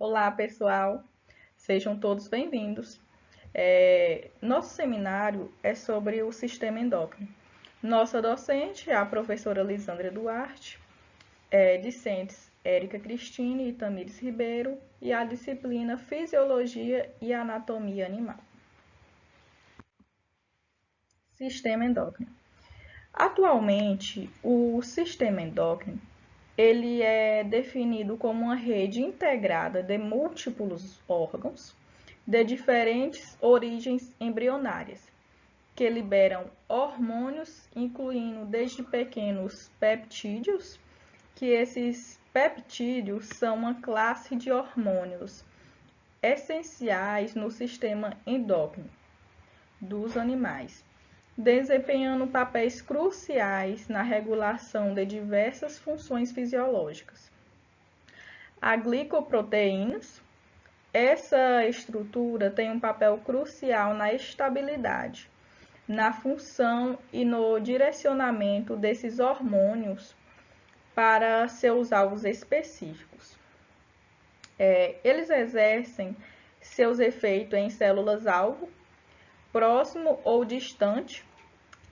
Olá, pessoal. Sejam todos bem-vindos. Nosso seminário é sobre o sistema endócrino. Nossa docente é a professora Lisandra Duarte, discentes Érica Cristine e Tamires Ribeiro, e a disciplina Fisiologia e Anatomia Animal. Sistema endócrino. Atualmente, o sistema endócrino ele é definido como uma rede integrada de múltiplos órgãos de diferentes origens embrionárias, que liberam hormônios, incluindo desde pequenos peptídeos, que esses peptídeos são uma classe de hormônios essenciais no sistema endócrino dos animais, desempenhando papéis cruciais na regulação de diversas funções fisiológicas. A glicoproteínas, essa estrutura tem um papel crucial na estabilidade, na função e no direcionamento desses hormônios para seus alvos específicos. Eles exercem seus efeitos em células-alvo, próximo ou distante,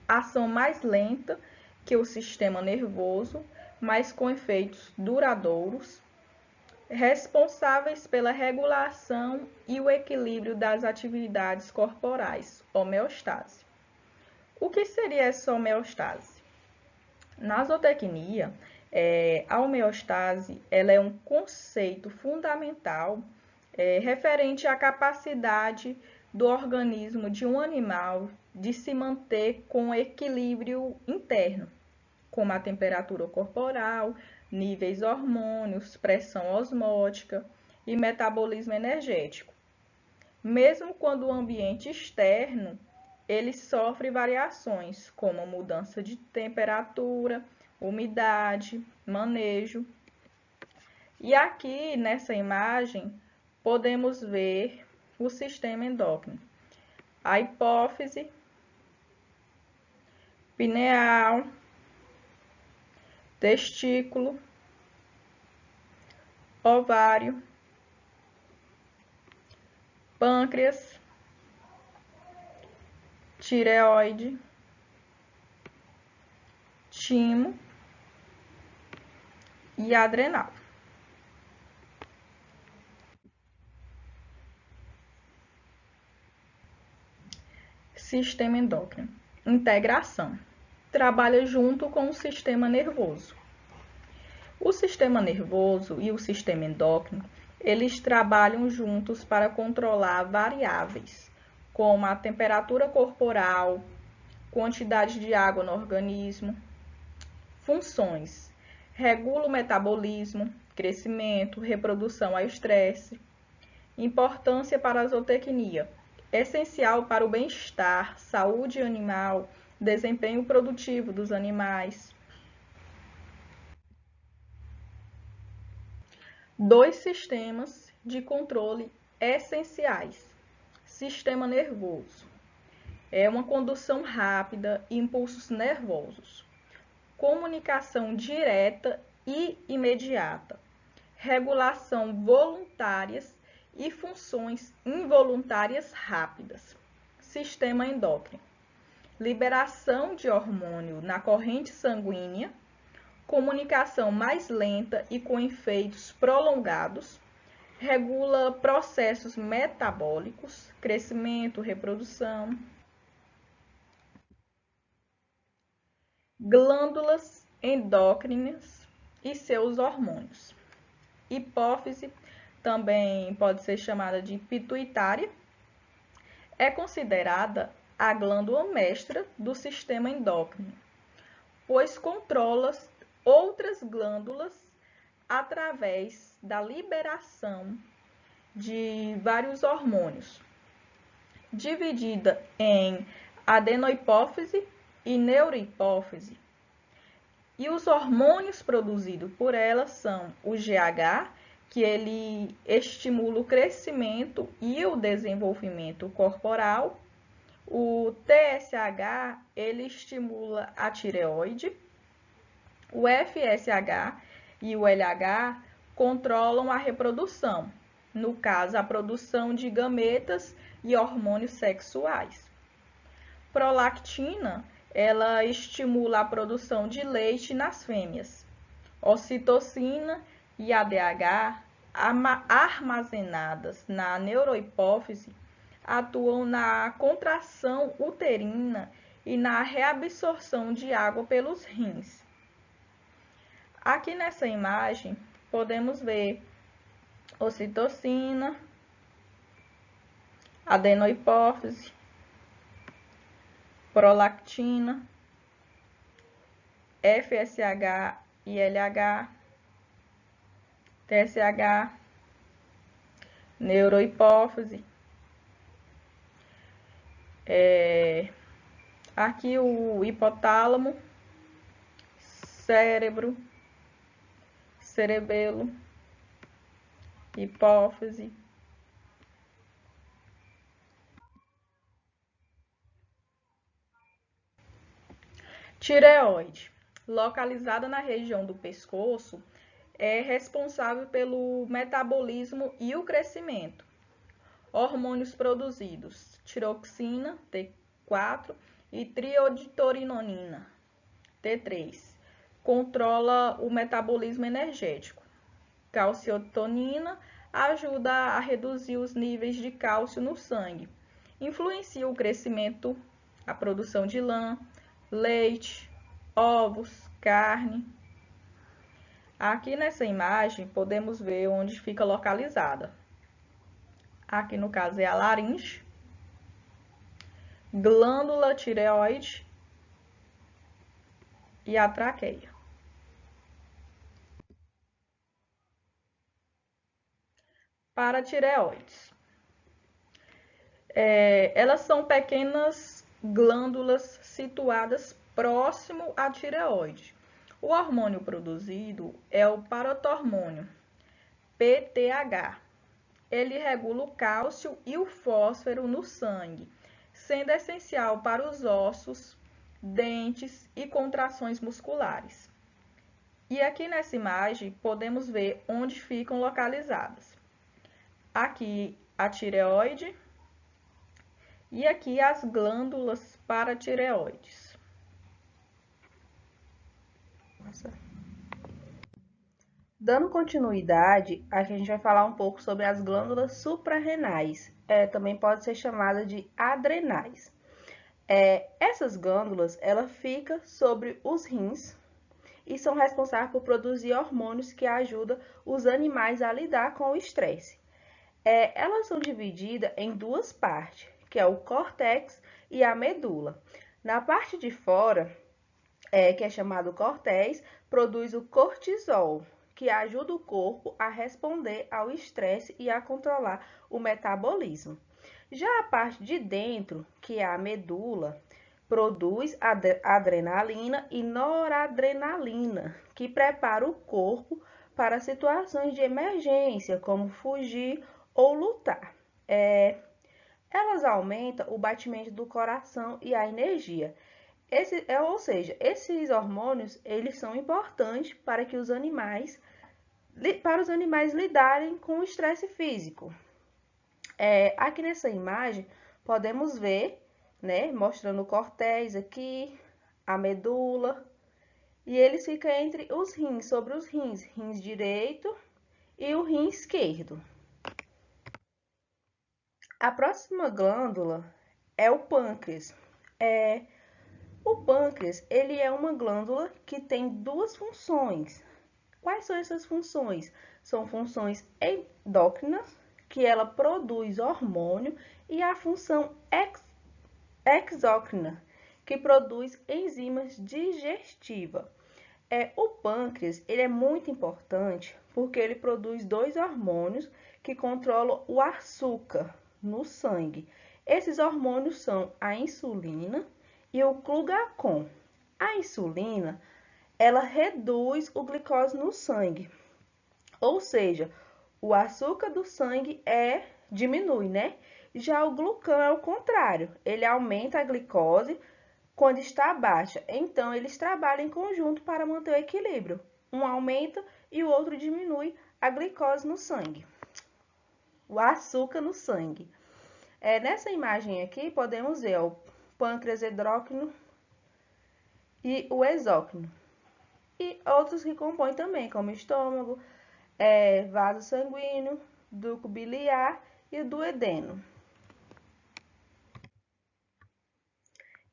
ação mais lenta que o sistema nervoso, mas com efeitos duradouros, responsáveis pela regulação e o equilíbrio das atividades corporais, homeostase. O que seria essa homeostase? Na zootecnia, a homeostase ela é um conceito fundamental referente à capacidade do organismo de um animal de se manter com equilíbrio interno, como a temperatura corporal, níveis hormônios, pressão osmótica e metabolismo energético. Mesmo quando o ambiente externo ele sofre variações, como mudança de temperatura, umidade, manejo. E aqui nessa imagem podemos ver o sistema endócrino. A hipófise, pineal, testículo, ovário, pâncreas, tireoide, timo e adrenal. Sistema endócrino. Integração. Trabalha junto com o sistema nervoso. O sistema nervoso e o sistema endócrino, eles trabalham juntos para controlar variáveis, como a temperatura corporal, quantidade de água no organismo. Funções: regula o metabolismo, crescimento, reprodução ao estresse. Importância para a zootecnia: essencial para o bem-estar, saúde animal, desempenho produtivo dos animais. Dois sistemas de controle essenciais. Sistema nervoso. É uma condução rápida e impulsos nervosos. Comunicação direta e imediata. Regulação voluntárias e funções involuntárias rápidas. Sistema endócrino. Liberação de hormônio na corrente sanguínea, comunicação mais lenta e com efeitos prolongados, regula processos metabólicos, crescimento, reprodução. Glândulas endócrinas e seus hormônios. Hipófise, também pode ser chamada de pituitária, é considerada a glândula mestra do sistema endócrino, pois controla outras glândulas através da liberação de vários hormônios, dividida em adenohipófise e neurohipófise. E os hormônios produzidos por ela são o GH, que ele estimula o crescimento e o desenvolvimento corporal. O TSH, ele estimula a tireoide. O FSH e o LH controlam a reprodução. no caso, a produção de gametas e hormônios sexuais. Prolactina, ela estimula a produção de leite nas fêmeas. Ocitocina e ADH, armazenadas na neurohipófise, atuam na contração uterina e na reabsorção de água pelos rins. Aqui nessa imagem, podemos ver ocitocina, adenohipófise, prolactina, FSH e LH, TSH, neurohipófise. Aqui o hipotálamo, cérebro, cerebelo, hipófise. Tireoide, localizada na região do pescoço, é responsável pelo metabolismo e o crescimento. Hormônios produzidos: tiroxina, T4, e triioditorinonina, T3. Controla o metabolismo energético. Calcitonin ajuda a reduzir os níveis de cálcio no sangue. Influencia o crescimento, a produção de lã, leite, ovos, carne. Aqui nessa imagem podemos ver onde fica localizada. Aqui no caso é a laringe, glândula tireoide e a traqueia. Paratireoides. Elas são pequenas glândulas situadas próximo à tireoide. O hormônio produzido é o parotormônio, PTH. Ele regula o cálcio e o fósforo no sangue, sendo essencial para os ossos, dentes e contrações musculares. E aqui nessa imagem podemos ver onde ficam localizadas. Aqui a tireoide e aqui as glândulas paratireoides. Dando continuidade, a gente vai falar um pouco sobre as glândulas suprarrenais, também pode ser chamada de adrenais. Essas glândulas, ela fica sobre os rins e são responsáveis por produzir hormônios que ajudam os animais a lidar com o estresse. Elas são divididas em duas partes, que é o córtex e a medula. Na parte de fora, que é chamado córtex, produz o cortisol, que ajuda o corpo a responder ao estresse e a controlar o metabolismo. Já a parte de dentro, que é a medula, produz adrenalina e noradrenalina, que prepara o corpo para situações de emergência, como fugir ou lutar. Elas aumentam o batimento do coração e a energia. Ou seja, esses hormônios, eles são importantes para os animais lidarem com o estresse físico. Aqui nessa imagem, podemos ver, né, mostrando o córtex aqui, a medula, e eles ficam entre os rins, sobre os rins direito e o rim esquerdo. A próxima glândula é o pâncreas. O pâncreas, ele é uma glândula que tem duas funções. Quais são essas funções? São funções endócrinas, que ela produz hormônio, e a função exócrina, que produz enzimas digestivas. O pâncreas, ele é muito importante porque ele produz dois hormônios que controlam o açúcar no sangue. Esses hormônios são a insulina e o glucagon. A insulina, ela reduz o glicose no sangue, ou seja, o açúcar do sangue diminui, né? Já o glucagão é o contrário, ele aumenta a glicose quando está baixa. Então, eles trabalham em conjunto para manter o equilíbrio. Um aumenta e o outro diminui a glicose no sangue. o açúcar no sangue. Nessa imagem aqui, podemos ver o pâncreas endócrino e o exócrino. E outros que compõem também, como estômago, vaso sanguíneo, ducto biliar e o duodeno.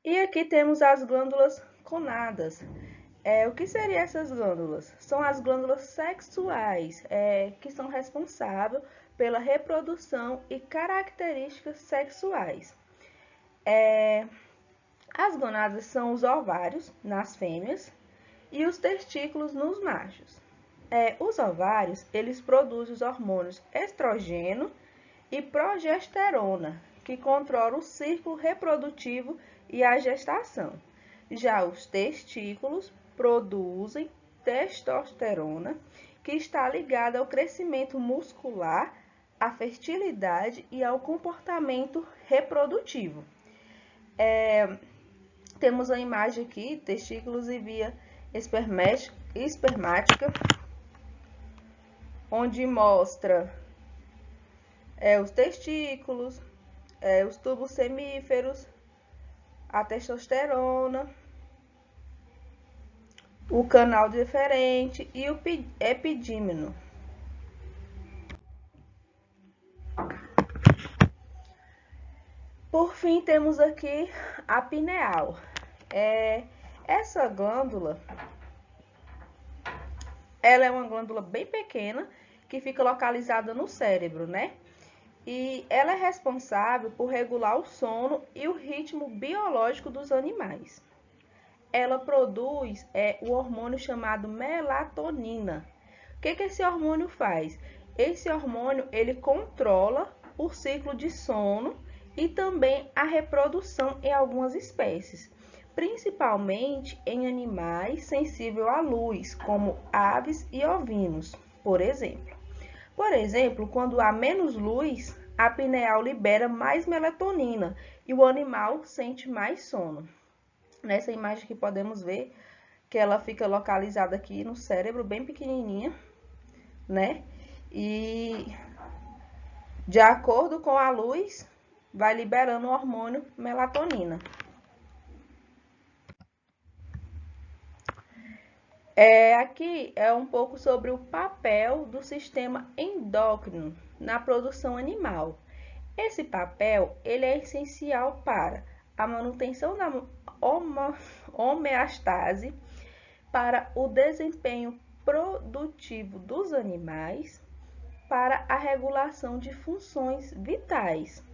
E aqui temos as glândulas gonadas. O que seriam essas glândulas? São as glândulas sexuais, que são responsáveis pela reprodução e características sexuais. As gonadas são os ovários nas fêmeas e os testículos nos machos. Os ovários, eles produzem os hormônios estrogênio e progesterona, que controlam o ciclo reprodutivo e a gestação. Já os testículos produzem testosterona, que está ligada ao crescimento muscular, à fertilidade e ao comportamento reprodutivo. Temos a imagem aqui, testículos e via espermática, onde mostra os testículos, os tubos semíferos, a testosterona, o canal deferente e o epidímeno. Por fim, temos aqui a pineal. Essa glândula, ela é uma glândula bem pequena que fica localizada no cérebro, né? E ela é responsável por regular o sono e o ritmo biológico dos animais. Ela produz o hormônio chamado melatonina. O que esse hormônio faz? Esse hormônio, ele controla o ciclo de sono e também a reprodução em algumas espécies, principalmente em animais sensíveis à luz, como aves e ovinos, por exemplo. Por exemplo, quando há menos luz, a pineal libera mais melatonina e o animal sente mais sono. Nessa imagem aqui podemos ver que ela fica localizada aqui no cérebro, bem pequenininha, né? E de acordo com a luz, vai liberando o hormônio melatonina. Aqui é um pouco sobre o papel do sistema endócrino na produção animal. Esse papel, ele é essencial para a manutenção da homeostase, para o desempenho produtivo dos animais, para a regulação de funções vitais.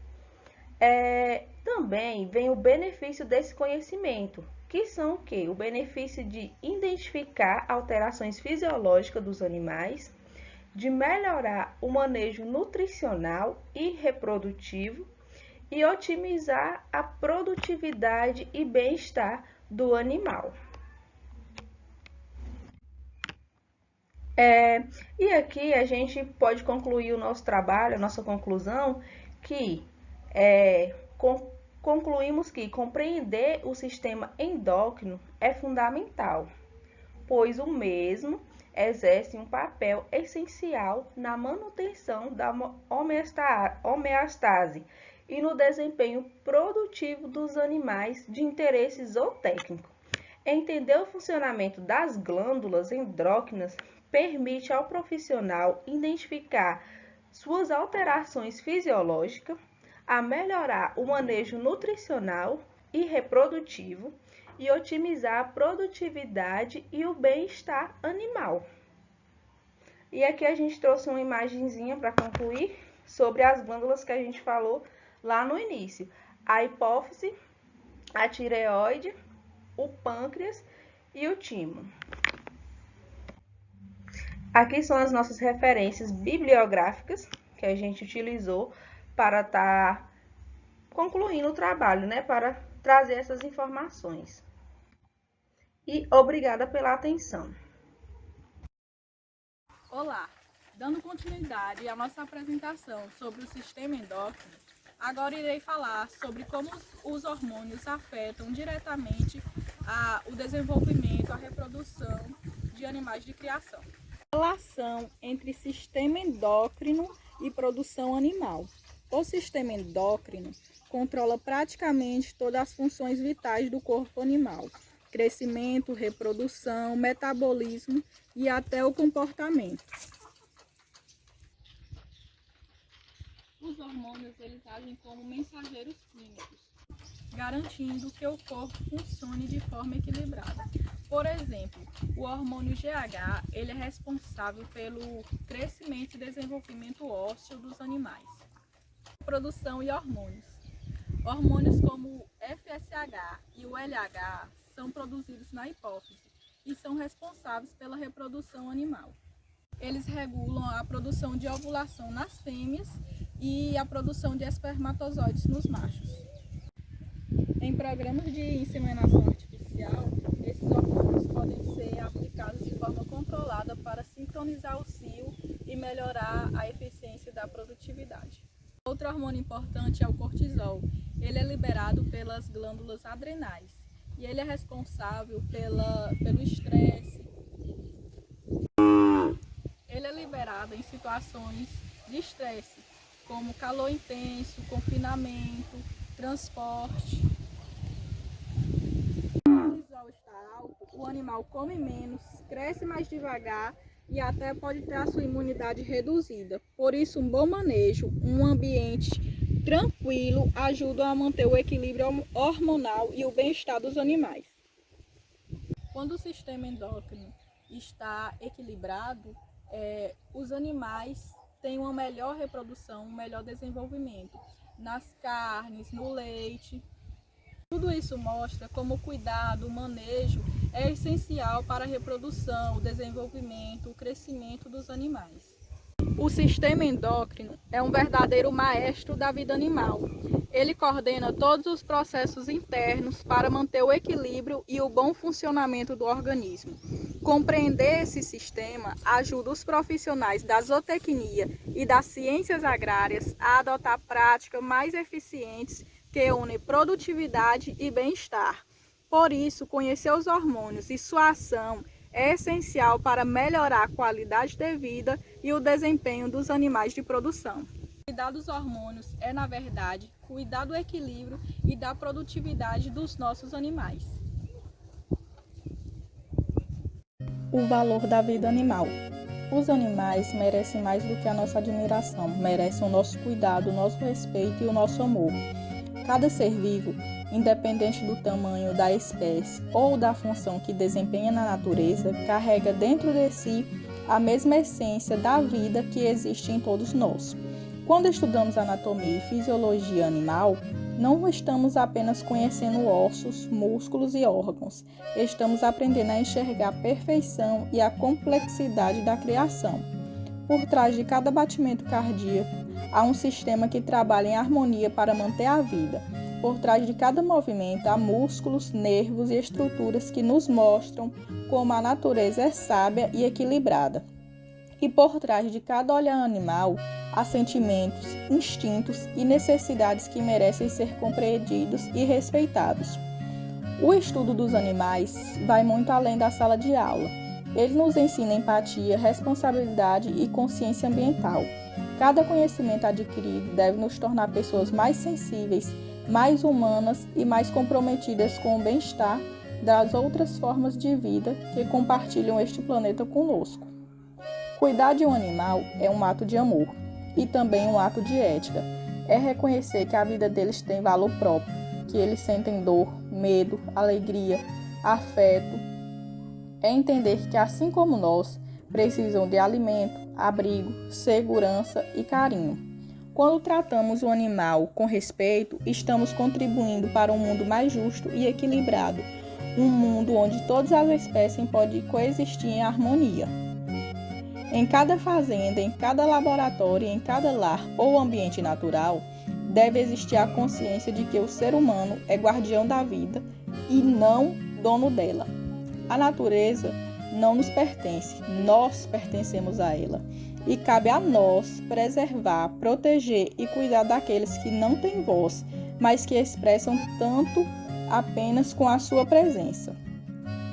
Também vem o benefício desse conhecimento, que são o quê? O benefício de identificar alterações fisiológicas dos animais, de melhorar o manejo nutricional e reprodutivo e otimizar a produtividade e bem-estar do animal. E aqui a gente pode concluir o nosso trabalho, a nossa conclusão, que concluímos que compreender o sistema endócrino é fundamental, pois o mesmo exerce um papel essencial na manutenção da homeostase e no desempenho produtivo dos animais de interesse zootécnico. Entender o funcionamento das glândulas endócrinas permite ao profissional identificar suas alterações fisiológicas, a melhorar o manejo nutricional e reprodutivo e otimizar a produtividade e o bem-estar animal. E aqui a gente trouxe uma imagenzinha para concluir sobre as glândulas que a gente falou lá no início. A hipófise, a tireoide, o pâncreas e o timo. Aqui são as nossas referências bibliográficas que a gente utilizou para estar concluindo o trabalho, né? Para trazer essas informações. E obrigada pela atenção. Olá, dando continuidade à nossa apresentação sobre o sistema endócrino, agora irei falar sobre como os hormônios afetam diretamente o desenvolvimento, a reprodução de animais de criação. A relação entre sistema endócrino e produção animal. O sistema endócrino controla praticamente todas as funções vitais do corpo animal: crescimento, reprodução, metabolismo e até o comportamento. Os hormônios eles agem como mensageiros químicos, garantindo que o corpo funcione de forma equilibrada. Por exemplo, o hormônio GH ele é responsável pelo crescimento e desenvolvimento ósseo dos animais. Produção e hormônios. Hormônios como o FSH e o LH são produzidos na hipófise e são responsáveis pela reprodução animal. Eles regulam a produção de ovulação nas fêmeas e a produção de espermatozoides nos machos. Em programas de inseminação artificial, esses hormônios podem ser aplicados de forma controlada para sincronizar o cio e melhorar a eficiência da produtividade. Outro hormônio importante é o cortisol. Ele é liberado pelas glândulas adrenais e ele é responsável pelo estresse. Ele é liberado em situações de estresse, como calor intenso, confinamento, transporte. Quando o cortisol está alto, o animal come menos, cresce mais devagar e até pode ter a sua imunidade reduzida. Por isso, um bom manejo, um ambiente tranquilo ajuda a manter o equilíbrio hormonal e o bem-estar dos animais. Quando o sistema endócrino está equilibrado, os animais têm uma melhor reprodução, um melhor desenvolvimento nas carnes, no leite. Tudo isso mostra como o cuidado, o manejo é essencial para a reprodução, o desenvolvimento, o crescimento dos animais. O sistema endócrino é um verdadeiro maestro da vida animal. Ele coordena todos os processos internos para manter o equilíbrio e o bom funcionamento do organismo. Compreender esse sistema ajuda os profissionais da zootecnia e das ciências agrárias a adotar práticas mais eficientes que unem produtividade e bem-estar. Por isso, conhecer os hormônios e sua ação é essencial para melhorar a qualidade de vida e o desempenho dos animais de produção. Cuidar dos hormônios é, na verdade, cuidar do equilíbrio e da produtividade dos nossos animais. O valor da vida animal. Os animais merecem mais do que a nossa admiração, merecem o nosso cuidado, o nosso respeito e o nosso amor. Cada ser vivo, independente do tamanho da espécie ou da função que desempenha na natureza, carrega dentro de si a mesma essência da vida que existe em todos nós. Quando estudamos anatomia e fisiologia animal, não estamos apenas conhecendo ossos, músculos e órgãos, estamos aprendendo a enxergar a perfeição e a complexidade da criação. Por trás de cada batimento cardíaco, há um sistema que trabalha em harmonia para manter a vida. Por trás de cada movimento, há músculos, nervos e estruturas que nos mostram como a natureza é sábia e equilibrada. E por trás de cada olhar animal, há sentimentos, instintos e necessidades que merecem ser compreendidos e respeitados. O estudo dos animais vai muito além da sala de aula. Ele nos ensina empatia, responsabilidade e consciência ambiental. Cada conhecimento adquirido deve nos tornar pessoas mais sensíveis, mais humanas e mais comprometidas com o bem-estar das outras formas de vida que compartilham este planeta conosco. Cuidar de um animal é um ato de amor e também um ato de ética. É reconhecer que a vida deles tem valor próprio, que eles sentem dor, medo, alegria, afeto. É entender que, assim como nós, precisam de alimento, abrigo, segurança e carinho. Quando tratamos o animal com respeito, estamos contribuindo para um mundo mais justo e equilibrado, um mundo onde todas as espécies podem coexistir em harmonia. Em cada fazenda, em cada laboratório, em cada lar ou ambiente natural, deve existir a consciência de que o ser humano é guardião da vida e não dono dela. A natureza não nos pertence, nós pertencemos a ela. E cabe a nós preservar, proteger e cuidar daqueles que não têm voz, mas que expressam tanto apenas com a sua presença.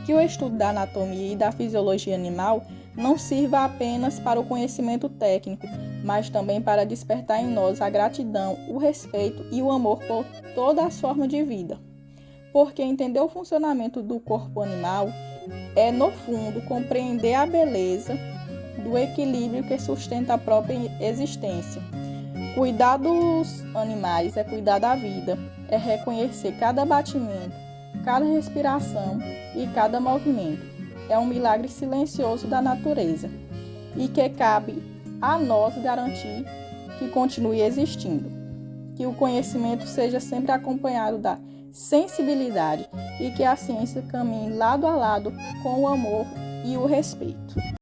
Que o estudo da anatomia e da fisiologia animal não sirva apenas para o conhecimento técnico, mas também para despertar em nós a gratidão, o respeito e o amor por todas as formas de vida. Porque entender o funcionamento do corpo animal é, no fundo, compreender a beleza do equilíbrio que sustenta a própria existência. Cuidar dos animais é cuidar da vida, é reconhecer cada batimento, cada respiração e cada movimento. É um milagre silencioso da natureza e que cabe a nós garantir que continue existindo. Que o conhecimento seja sempre acompanhado da sensibilidade e que a ciência caminhe lado a lado com o amor e o respeito.